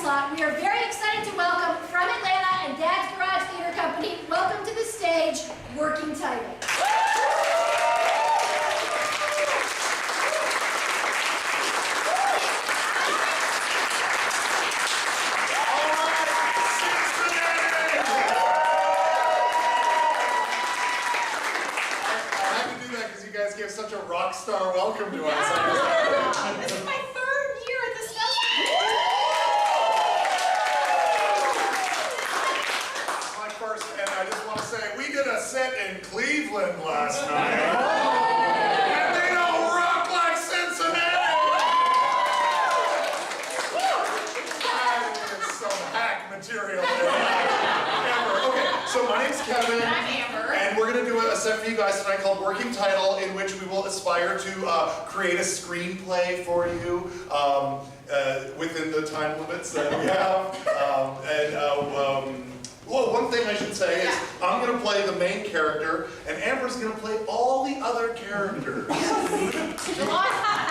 slot, we are very excited to welcome from Atlanta and Dad's Garage Theater Company, welcome to the stage, Working Title. Give such a rock star welcome to us. Yeah. This is my third year at this festival. My first, and I just want to say, we did a set in Cleveland last night. And they don't rock like Cincinnati! That is some hack material there. Okay, so my name's Kevin. I'm Amber. And we're going to do a set for you guys tonight called Working Title, in which we will aspire to create a screenplay for you within the time limits that we have. Well, one thing I should say is I'm going to play the main character, and Amber's going to play all the other characters.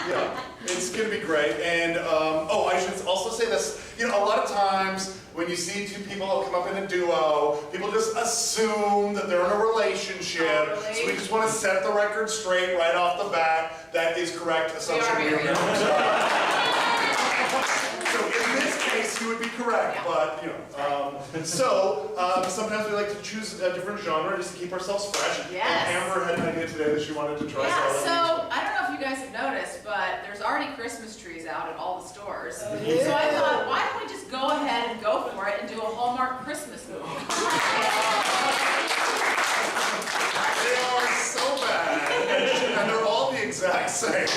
Yeah, it's going to be great. And oh, I should also say this. You know, a lot of times when you see two people come up in a duo, people just assume that they're in a relationship. Totally. So we just want to set the record straight right off the bat. That is correct assumption. We are married. So in this case, you would be correct, but you know. Sometimes we like to choose a different genre just to keep ourselves fresh. Yes. And Amber had an idea today that she wanted to try. Yeah, so I don't know if you guys have noticed, but there's already Christmas trees out at all the stores. So I thought, why don't we just go ahead and go for it and do a Hallmark Christmas movie? They are so bad, and they're all the exact same.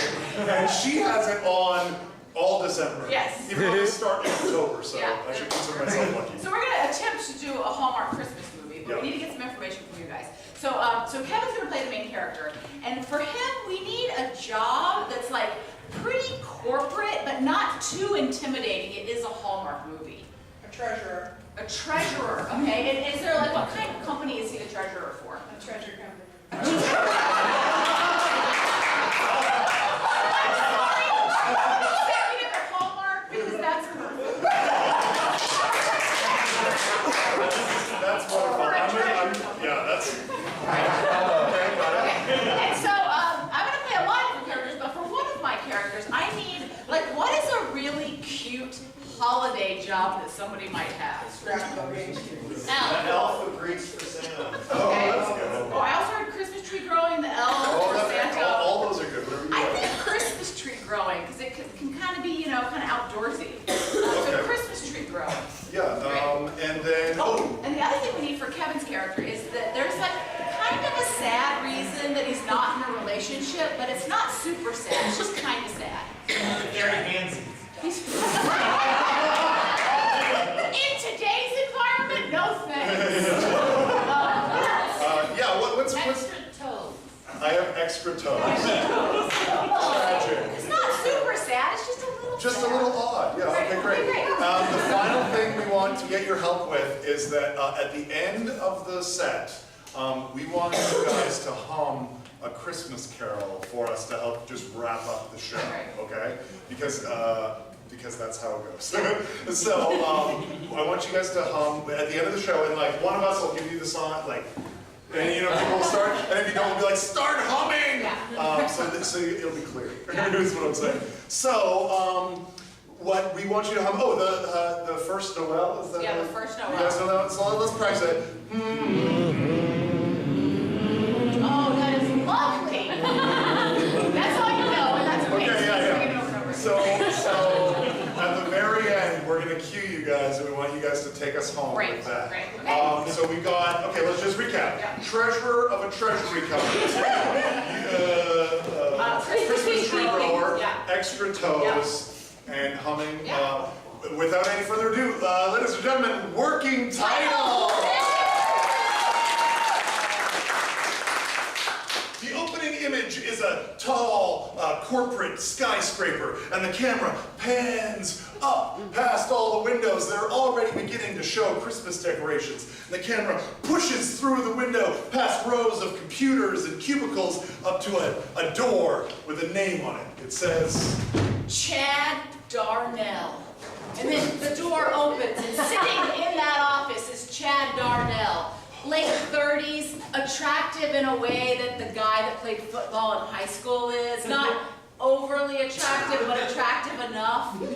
And she has it on all December. Yes. Even though they start in October, so Yeah. I should consider myself lucky. So we're going to attempt to do a Hallmark Christmas movie, but we need to get some information from you guys. So, so Kevin's going to play the main character, and for him, we need a job that's like pretty corporate, but not too intimidating. It is a Hallmark movie. A treasurer. A treasurer, okay? And is there like, what kind of company is he the treasurer for? A treasure company. That's wonderful. Yeah, that's... Okay, got it. And so, I'm going to play a lot of characters, but for one of my characters, I need, like, what is a really cute holiday job that somebody might have? An elf agrees for Santa. Okay. That's good. Oh, I also heard Christmas tree growing, the elf, Oh, or Santa. all those are good. Whatever you I want. think Christmas tree growing, because it can kind of be, you know, kind of outdoorsy. So Okay. Christmas tree growing. Yeah, and then... Oh, and the other thing we need for Kevin's character is that there's like kind of a sad reason that he's not in a relationship, but it's not super sad, it's just kind of sad. Very handsy. In today's environment, no thanks. Yeah, what's... Extra toes. I have extra toes. Tragic. It's not super sad, it's just a little Just sad. a little odd, yeah, okay, great. The final thing we want to get your help with is that at the end of the set, we want you guys to hum a Christmas carol for us to help just wrap up the show, okay? Because that's how it goes. So I want you guys to hum at the end of the show, and like one of us will give you the song, like, and you know, people will start, and if you don't, we'll be like, start humming! Yeah. So it'll be clear, is what I'm saying. So, what we want you to hum, the first Noel, is that Yeah, it? the first Noel. You guys know that? So let's practice it. Oh, that is lovely. That's all you know, and that's okay. Okay, So yeah. bring it over and over. So at the very end, we're going to cue you guys, and we want you guys to take us home with that. Great, okay. So we got, okay, let's just recap. Yeah. Treasurer of a treasury company. Christmas tree grower, Yeah. extra toes, and humming. Yeah. Without any further ado, ladies and gentlemen, working title! The opening image is a tall, corporate skyscraper, and the camera pans up past all the windows that are already beginning to show Christmas decorations. The camera pushes through the window past rows of computers and cubicles up to a door with a name on it. It says, Chad Darnell. And then the door opens, and sitting in that office is Chad Darnell. Late 30s, attractive in a way that the guy that played football in high school is. Not overly attractive, but attractive enough. He's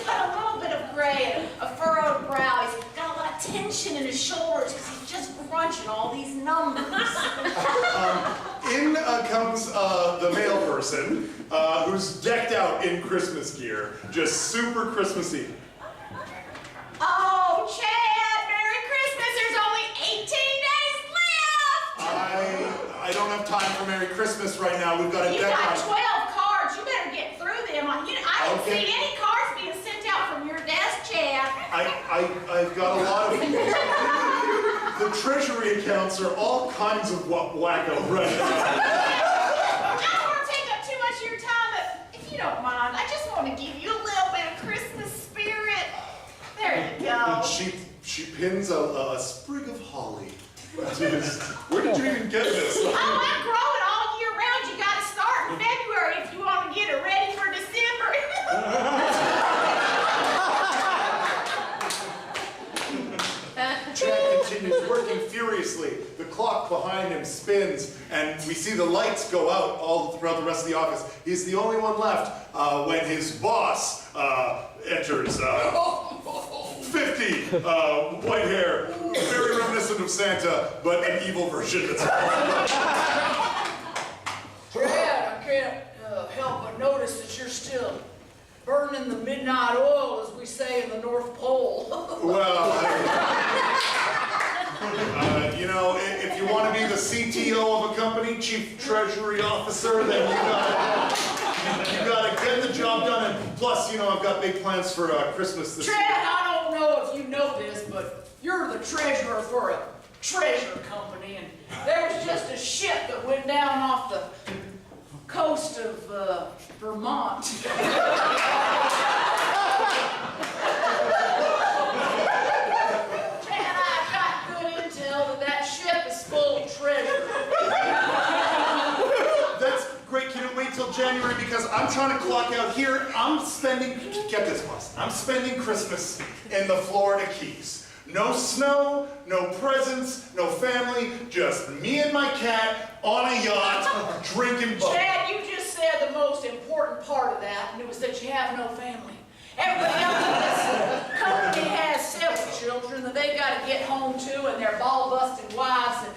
got a little bit of gray and a furrowed brow. He's got a lot of tension in his shoulders because he's just crunching all these numbers. In comes the male person who's decked out in Christmas gear, just super Christmassy. Oh, Chad, Merry Christmas. There's only 18 days left. I don't have time for Merry Christmas right now. We've got a You deadline. got 12 cards. You better get through them. I didn't Okay. see any cards being sent out from your desk, Chad. I've got a lot of... The treasury accounts are all kinds of wacko right now. I don't want to take up too much of your time, but if you don't mind, I just want to give you a little bit of Christmas spirit. There you go. She pins a sprig of holly. Where did you even get this? Oh, I grow it all year round. You got to start in February if you want to get it ready for December. Chad continues working furiously. The clock behind him spins, and we see the lights go out all throughout the rest of the office. He's the only one left when his boss enters. 50, white hair, very reminiscent of Santa, but an evil version. Chad, I can't help but notice that you're still burning the midnight oil, as we say in the North Pole. Well, you know, if you want to be the CTO of a company, Chief Treasury Officer, then you gotta get the job done. And plus, you know, I've got big plans for Christmas this year. Chad, I don't know if you know this, but you're the treasurer for a treasure company, and there was just a ship that went down off the coast of Vermont. Chad, I've got good intel that ship is full of treasure. That's great. Can it wait till January? Because I'm trying to clock out here. I'm spending, get this, boss. I'm spending Christmas in the Florida Keys. No snow, no presents, no family, just me and my cat on a yacht, drinking bubbles. Chad, you just said the most important part of that, and it was that you have no family. Everybody else in this company has several children that they've got to get home to, and their ball-busting wives, and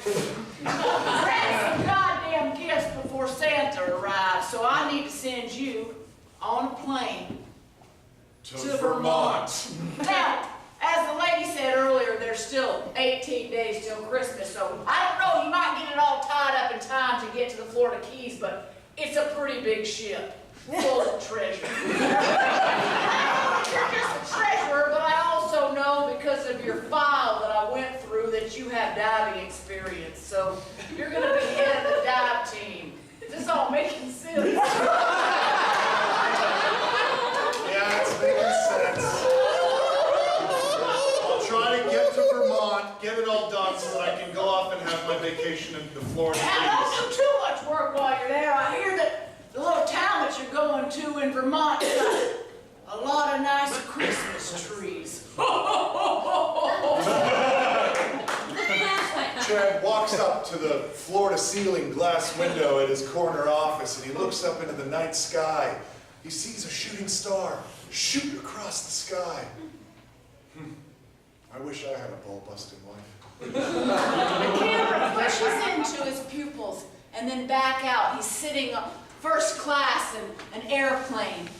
grab some goddamn gifts before Santa arrives. So I need to send you on a plane to Vermont. Now, as the lady said earlier, there's still 18 days till Christmas, so I don't know, you might get it all tied up in time to get to the Florida Keys, but it's a pretty big ship, full of treasure. You're just a treasurer, but I also know because of your file that I went through that you have diving experience, so you're going to be head of the dive team. Is this all making sense? Yeah, it's making sense. Try to get to Vermont, get it all done so that I can go off and have my vacation in the Florida And don't do too much work while you're there. I hear that the little town that you're going to in Vermont has got a lot of nice Christmas trees. Chad walks up to the floor-to-ceiling glass window at his corner office, and he looks up into the night sky. He sees a shooting star shoot across the sky. I wish I had a ball-busting wife. The camera pushes into his pupils and then back out. He's sitting first class in an airplane,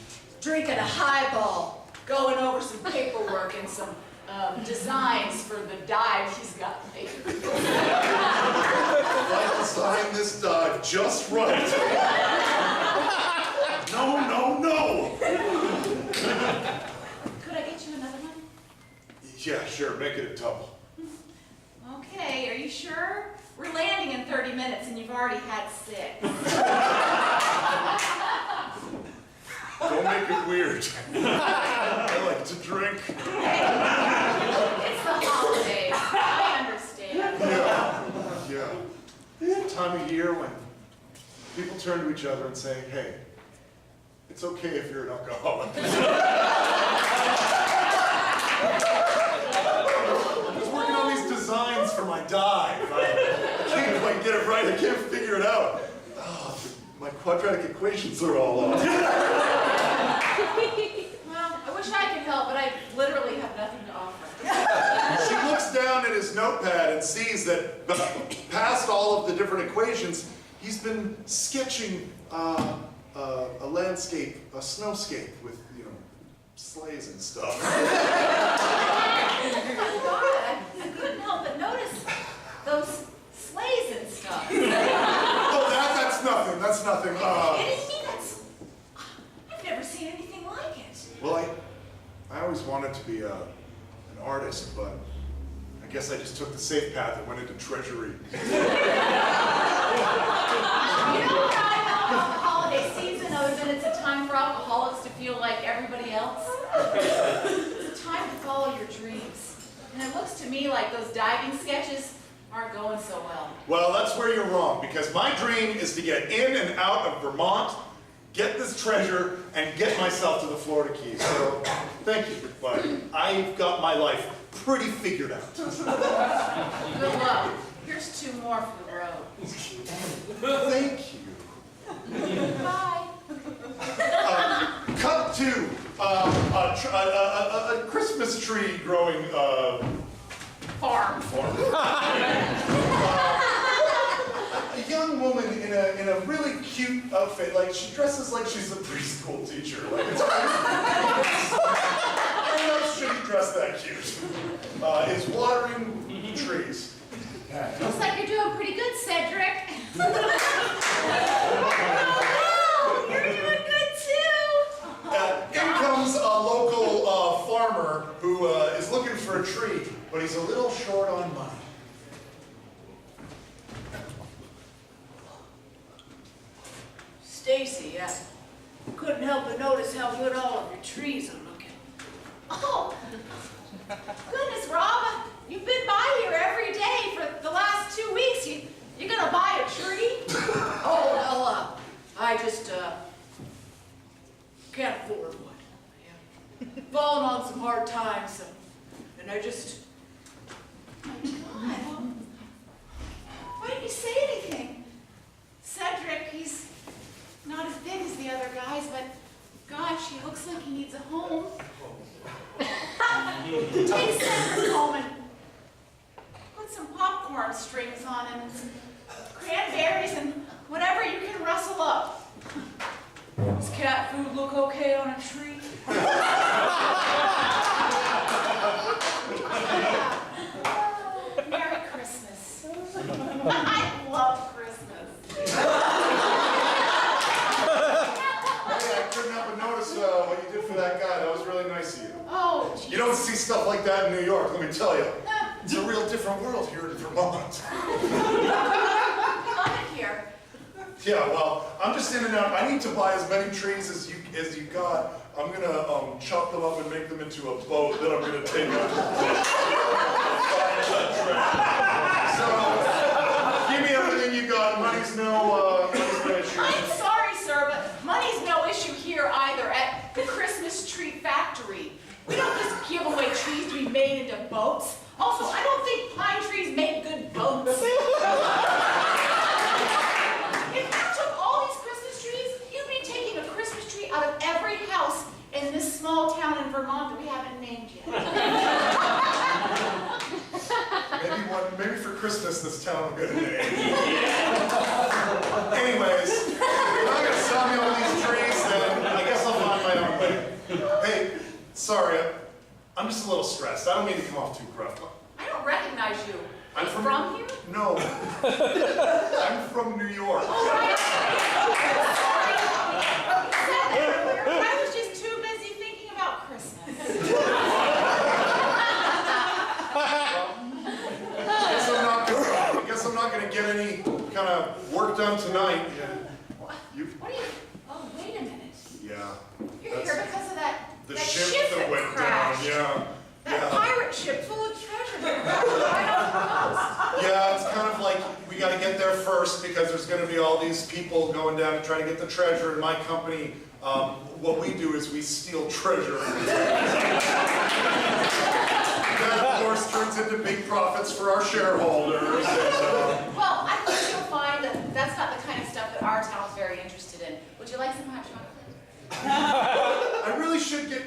drinking a highball, going over some paperwork and some designs for the dive he's got made. I designed this dive just right. No, no, no! Could I get you another one? Yeah, sure, make it a double. Okay, are you sure? We're landing in 30 minutes and you've already had 6. Don't make it weird. I like to drink. It's the holidays. I understand. Yeah. It's the time of year when people turn to each other and say, hey, It's okay if you're an alcoholic. I was working on these designs for my dive. I can't quite get it right. I can't figure it out. Oh, my quadratic equations are all off. Well, I wish I could help, but I literally have nothing to offer. She looks down at his notepad and sees that past all of the different equations, he's been sketching a landscape, a snowscape with, you know, sleighs and stuff. Oh my God, I couldn't help but notice those sleighs and stuff. Oh, that's nothing. That's nothing. Kidding me? I've never seen anything like it. Well, I always wanted to be an artist, but I guess I just took the safe path and went into treasury. You know what I know about the holiday season, other than it's a time for alcoholics to feel like everybody else? It's a time to follow your dreams. And it looks to me like those diving sketches aren't going so well. Well, that's where you're wrong, because my dream is to get in and out of Vermont, get this treasure, and get myself to the Florida Keys. So, thank you, but I've got my life pretty figured out. Good luck. Here's 2 more for the road. Thank you. Bye. Cut to a Christmas tree growing Farm. A young woman in a really cute outfit, like she dresses like she's a preschool teacher. Like it's grown-ups shouldn't dress that cute. Is watering trees. Looks like you're doing pretty good, Cedric. Oh, you're doing good too. In comes a local farmer who is looking for a tree, but he's a little short on money. Stacy, I couldn't help but notice how good all of your trees are looking. Oh, goodness, Rob, you've been by here every day for the last 2 weeks. You gonna buy a tree? Oh, well, I just can't afford one. Yeah. Fallen on some hard times, and I just... God, why didn't you say anything? Cedric, he's not as big as the other guys, but gosh, he looks like he needs a home. Take Cedric home and put some popcorn strings on him and some cranberries and whatever you can rustle up. Does cat food look okay on a tree? Merry Christmas. I love Christmas. Hey, I couldn't help but notice what you did for that guy. That was really nice of you. Oh, geez. You don't see stuff like that in New York, let me tell you. It's a real different world here in Vermont. Love it here. Yeah, well, I'm just in and out. I need to buy as many trees as you got. I'm gonna chop them up and make them into a boat that I'm gonna take out. So, give me everything you got. Money's no issue. I'm sorry, sir, but money's no issue here either at the Christmas tree factory. We don't just give away trees to be made into boats. Also, I don't think pine trees make good boats. If you took all these Christmas trees, you'd be taking a Christmas tree out of every house in this small town in Vermont that we haven't named yet. Maybe for Christmas this town will get a name. Anyways, if you're not gonna sell me all these trees, then I guess I'll find my own way. Hey, sorry, I'm just a little stressed. I don't mean to come off too gruff. I don't recognize you. I'm from here? No. I'm from New York. Oh, right. Sorry. You said that earlier. I was just too busy thinking about Christmas. I guess I'm not gonna get any kind of work done tonight. What are you? Oh, wait a minute. Yeah. You're here because of that The that ship that went crashed. down, That pirate ship full of treasure that crashed right off the coast. yeah. Yeah, it's kind of like we gotta get there first. first because there's going to be all these people going down to try to get the treasure in my company. What we do is we steal treasure. That, of course, turns into big profits for our shareholders. Well, I think you'll find that that's not the kind of stuff that our town's very interested in. Would you like some hot chocolate? I really should get...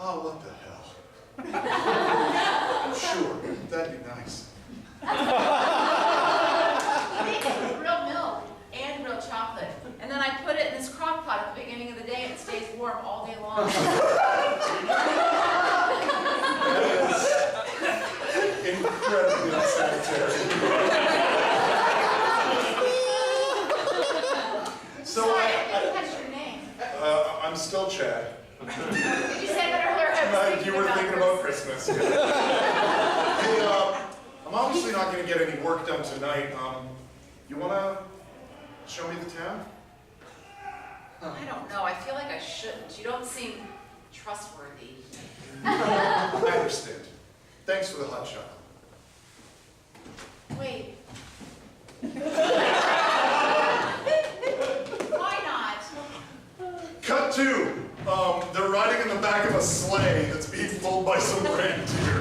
Oh, what the hell. Sure, that'd be nice. Make it with real milk and real chocolate. And then I put it in this crock pot at the beginning of the day and it stays warm all day long. That is incredibly unsanitary. So Sorry, I didn't catch your name. I'm still Chad. Did you say that earlier? I was You were thinking about Christmas. Hey, I'm obviously not going to get any work done tonight. You want to show me the town? I don't know. I feel like I shouldn't. You don't seem trustworthy. I understand. Thanks for the hot chocolate. Wait. Why not? Cut to, they're riding in the back of a sleigh that's being pulled by some reindeer.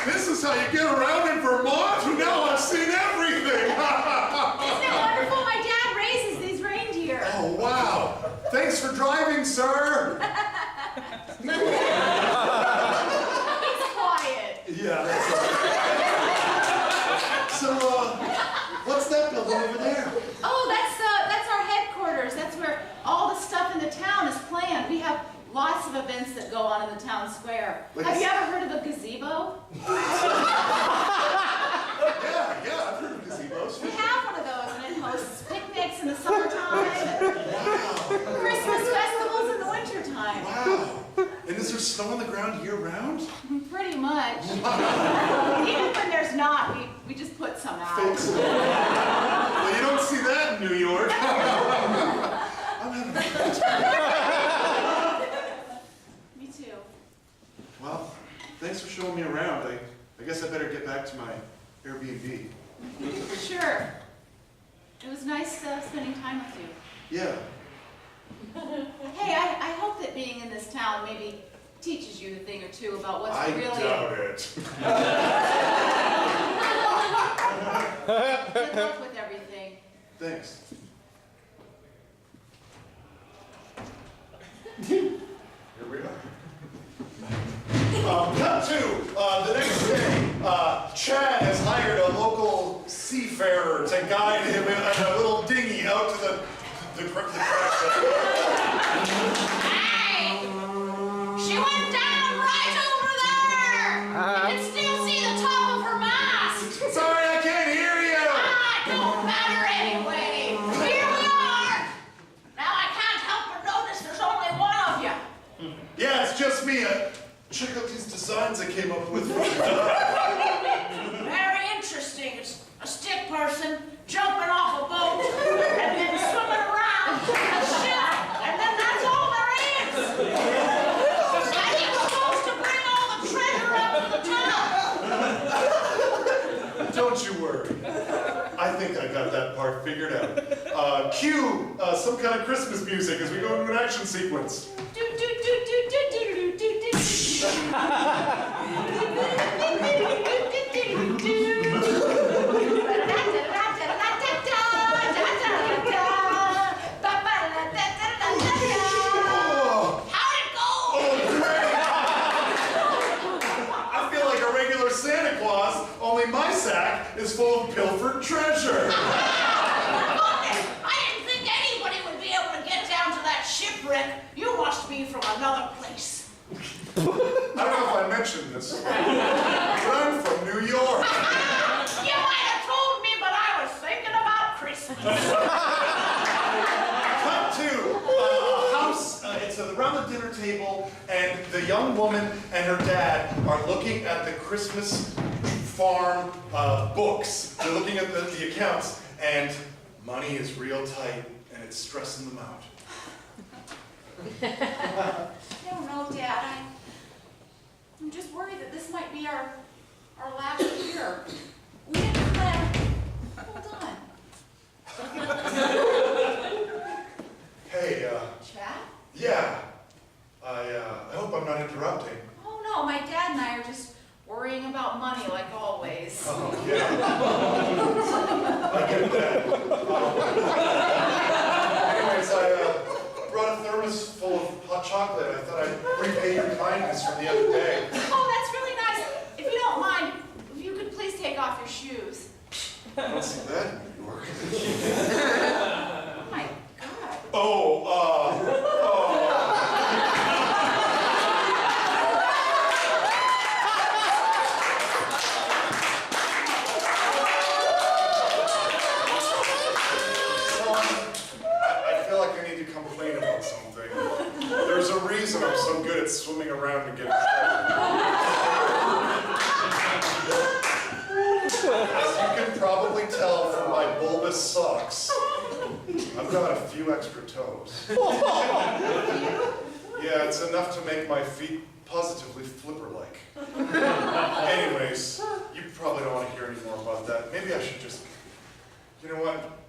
This is how you get around in Vermont? Now I've seen everything! Isn't it wonderful? My dad raises these reindeer. Oh, wow. Thanks for driving, sir. He's quiet. Yeah, that's all right. So, what's that building over there? Oh, that's our headquarters. That's where all the stuff in the town is planned. We have lots of events that go on in the town square. Have you ever heard of a gazebo? Yeah, I've heard of gazebos. We have one of those, and it hosts picnics in the summertime, and Christmas festivals in the wintertime. Wow. And is there snow on the ground year-round? Pretty much. Even when there's not, we just put some out. Thanks. Well, you don't see that in New York. I'm having a good time. Me too. Well, thanks for showing me around. I guess I better get back to my Airbnb. Sure. It was nice spending time with you. Yeah. Hey, I hope that being in this town maybe teaches you a thing or two about what's really... I doubt it. Good luck with everything. Thanks. Here we are. Cut to the next day. Chad has hired a local seafarer to guide him in a little dinghy out to the crash site. Hey! She went down right over there! You can still see the top of her mast! Sorry, I can't hear you! Don't matter anyway! Here we are! Now I can't help but notice there's only one of you! Yeah, it's just me. Check out these designs I came up with. Very interesting. It's a stick person jumping off a boat and then swimming around a ship, and then that's all there is. And he was supposed to bring all the treasure up to the top. Don't you worry. I think I got that part figured out. Cue some kind of Christmas music as we go into an action sequence. Santa Claus, only my sack is full of pilfered treasure. I didn't think anybody would be able to get down to that shipwreck. You must be from another place. I don't know if I mentioned this, but I'm from New York. You might have told me, but I was thinking about Christmas. Cut to a house. It's around the dinner table, and the young woman and her dad are looking at the Christmas farm books. They're looking at the accounts, and money is real tight, and it's stressing them out. I don't know, Dad. I'm just worried that this might be our last year. We didn't plan Hold on. Hey, Chad? yeah. I hope I'm not interrupting. Oh no, my dad and I are just worrying about money like always. Oh, yeah. I get that. Anyways, I brought a thermos full of hot chocolate. I thought I'd repay your kindness from the other day. Oh, that's really nice. If you don't mind, if you could please take off your shoes. I don't see that in New York. Oh my God. I feel like I need to complain about something. There's a reason I'm so good at swimming around and getting As you can probably tell from my bulbous socks, I've got a few extra toes. Yeah, it's enough to make my feet positively flipper-like. Anyways, you probably don't want to hear any more about that. Maybe I should just, you know what?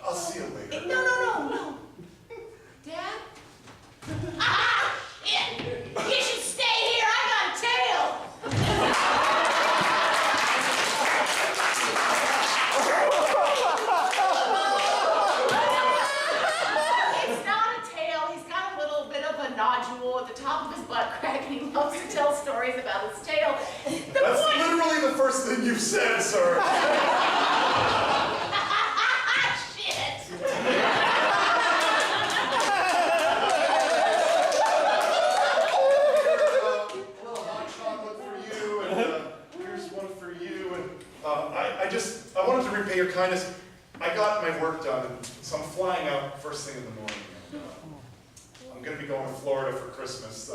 I'll see you later. No. Dad? Ah! Shit! You should stay here. I got a tail. It's not a tail. He's got a little bit of a nodule at the top of his butt crack, and he loves to tell stories about his tail. That's literally the first thing you've said, sir. I wanted to repay your kindness. I got my work done, and so I'm flying out first thing in the morning. And, I'm going to be going to Florida for Christmas.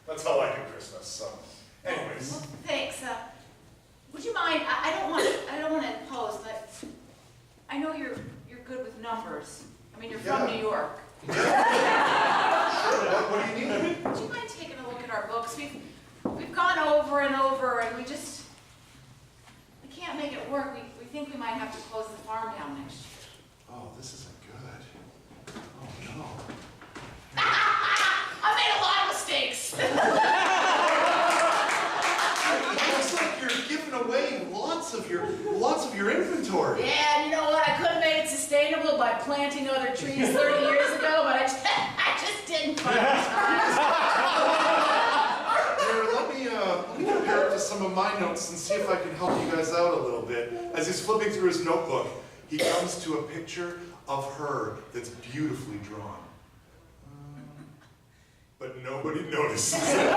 That's how I do Christmas. So, anyways. Well, thanks. Would you mind? I don't want to impose, but I know you're good with numbers. I mean, you're from New York. Sure. What do you need? Would you mind taking a look at our books? We've gone over and over, and we can't make it work. We think we might have to close the farm down next year. Oh, this isn't good. Oh, no. I made a lot of mistakes. It looks like you're giving away lots of your inventory. Yeah, and you know what? I could have made it sustainable by planting other trees 30 years ago, but I just didn't find the time. Here, let me compare it to some of my notes and see if I can help you guys out a little bit. As he's flipping through his notebook, he comes to a picture of her that's beautifully drawn. But nobody notices it.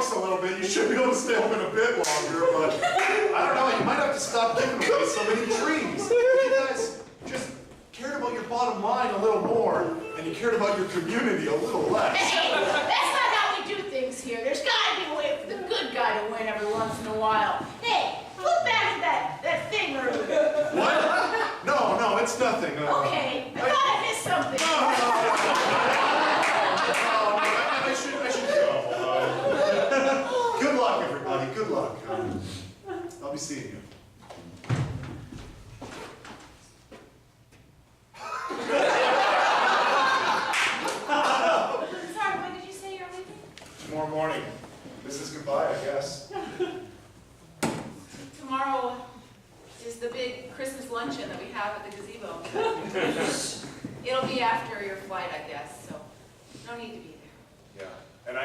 A little bit. You should be able to stay open a bit longer, but I don't know, you might have to stop giving away so many trees. If you guys just cared about your bottom line a little more, and you cared about your community a little less. Hey, that's not how we do things here. There's got to be a way for the good guy to win every once in a while. Hey, look back at that thing earlier. What? No, it's nothing. Okay, I thought I missed something. I should go. Good luck, everybody. Good luck. I'll be seeing you. Sorry, when did you say you're leaving? Tomorrow morning. This is goodbye, I guess. Tomorrow is the big Christmas luncheon that we have at the gazebo. It'll be after your flight, I guess, so no need to be there. Yeah, and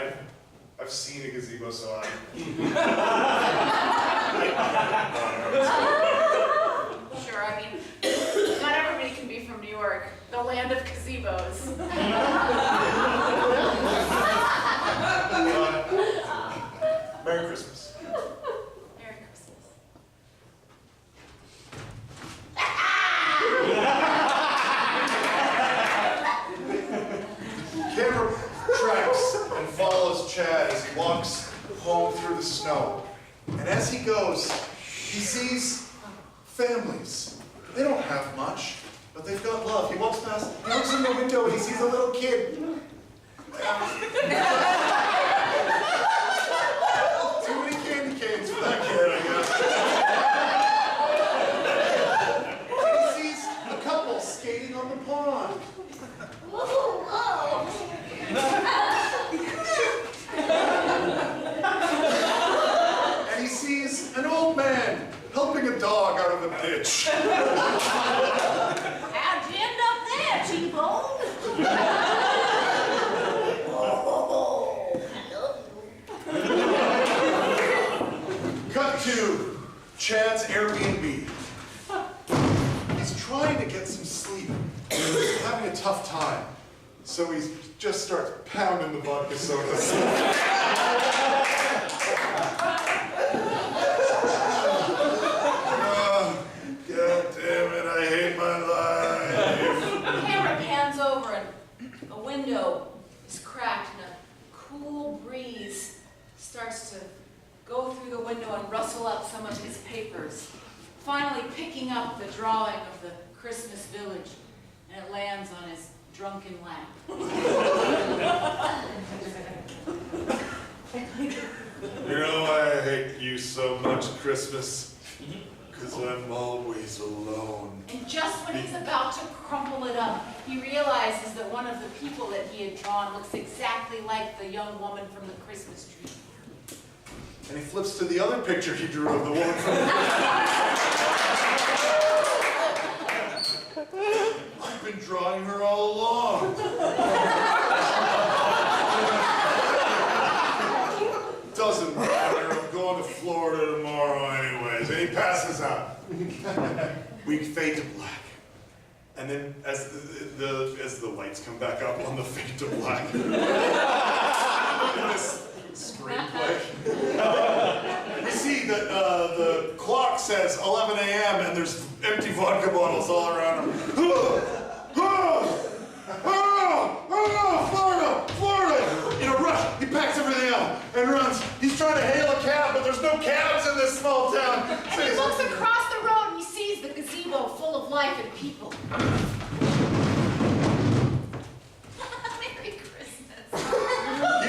I've seen a gazebo, so I. Sure, I mean, not everybody can be from New York, the land of gazebos. Merry Christmas. Merry Christmas. Camera tracks and follows Chad as he walks home through the snow. And as he goes, he sees families They don't have much, but they've got love. He walks past, he looks in the window, and he sees a little kid. Too many candy canes for that kid, I guess. And he sees a couple skating on the pond. And he sees an old man helping a dog out of a ditch. How'd you end up there, T-Bone? Cut to Chad's Airbnb. He's trying to get some sleep. He's having a tough time. So he just starts pounding the vodka sodas. God damn it, I hate my life. The camera pans over and a window is cracked and a cool breeze starts to go through the window and rustle up some of his papers, finally picking up the drawing of the Christmas village, and it lands on his drunken lap. You know why I hate you so much, Christmas? Because I'm always alone. And just when he's about to crumple it up, he realizes that one of the people that he had drawn looks exactly like the young woman from the Christmas tree. And he flips to the other picture he drew of the woman from the I've been drawing her all along. Doesn't matter, I'm going to Florida tomorrow anyways. And he passes out. We fade to black. And then as the lights come back up on the fade to black. This screenplay. We see that the clock says 11 a.m. and there's empty vodka bottles all around him. Florida! In a rush, he packs everything up and runs. He's trying to hail a cab, but there's no cabs in this small town. And he looks across the road and he sees the gazebo full of life and people. Merry Christmas.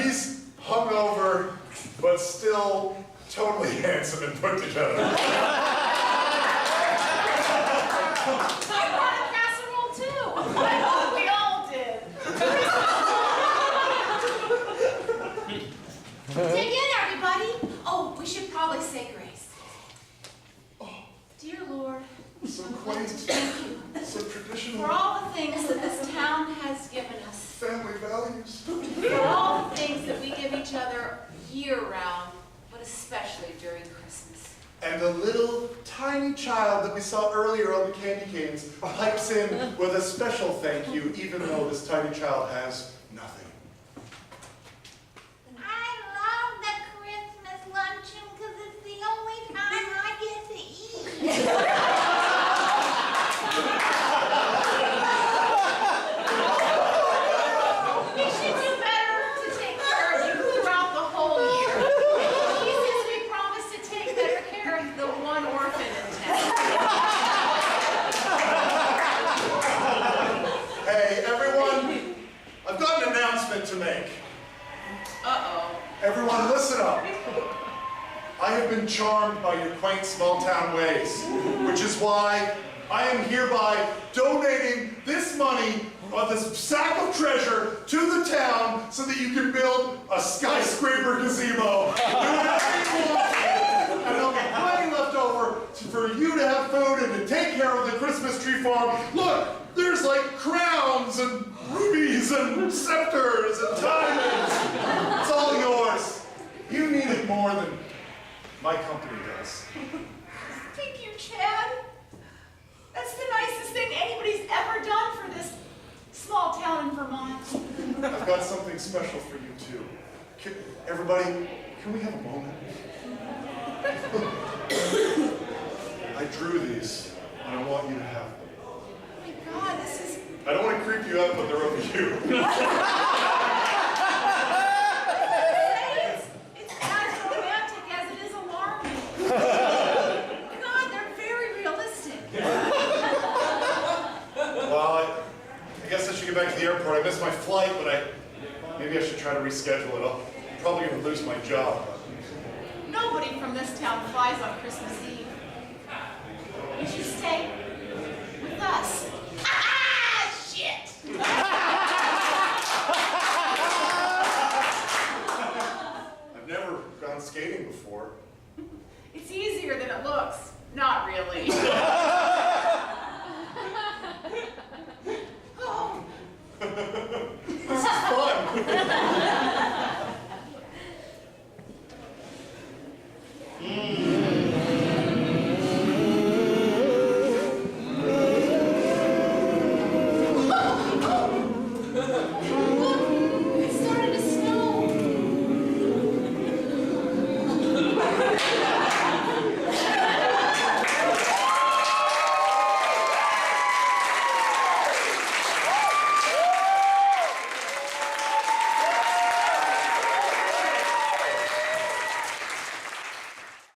He's hungover, but still totally handsome and put together. I bought a casserole too. I hope we all did. Dig in, everybody. Oh, we should probably say grace. Dear Lord, So quaint, thank you so traditional. for all the things that this town has given us. Family values. For all the things that we give each other year-round, but especially during Christmas. And a little tiny child that we saw earlier on the candy canes pipes in with a special thank you, even though this tiny child has nothing. I love the Christmas luncheon because it's the only time I get to eat. We should do better to take care of you throughout the whole year. Jesus, we promise to take better care of the one orphan in town. Hey, everyone, I've got an announcement to make. Uh-oh. Everyone, listen up. I have been charmed by your quaint small-town ways, which is why I am hereby donating this money, this sack of treasure, to the town so that you can build a skyscraper gazebo. Do whatever you want to, and there'll be plenty left over for you to have food and to take care of the Christmas tree farm. Look, there's like crowns and rubies and scepters and diamonds. It's all yours. You need it more than my company does. Thank you, Chad. That's the nicest thing anybody's ever done for this small town in Vermont. I've got something special for you too. Everybody, can we have a moment? I drew these, and I want you to have them. Oh my God, this is... I don't want to creep you out, but they're over you. It's as romantic as it is alarming. God, they're very realistic. back to the airport. I missed my flight, but maybe I should try to reschedule it. I'm probably going to lose my job. Nobody from this town flies on Christmas Eve. You should stay with us. Ah, shit! I've never gone skating before. It's easier than it looks. Not really. Oh. This is fun.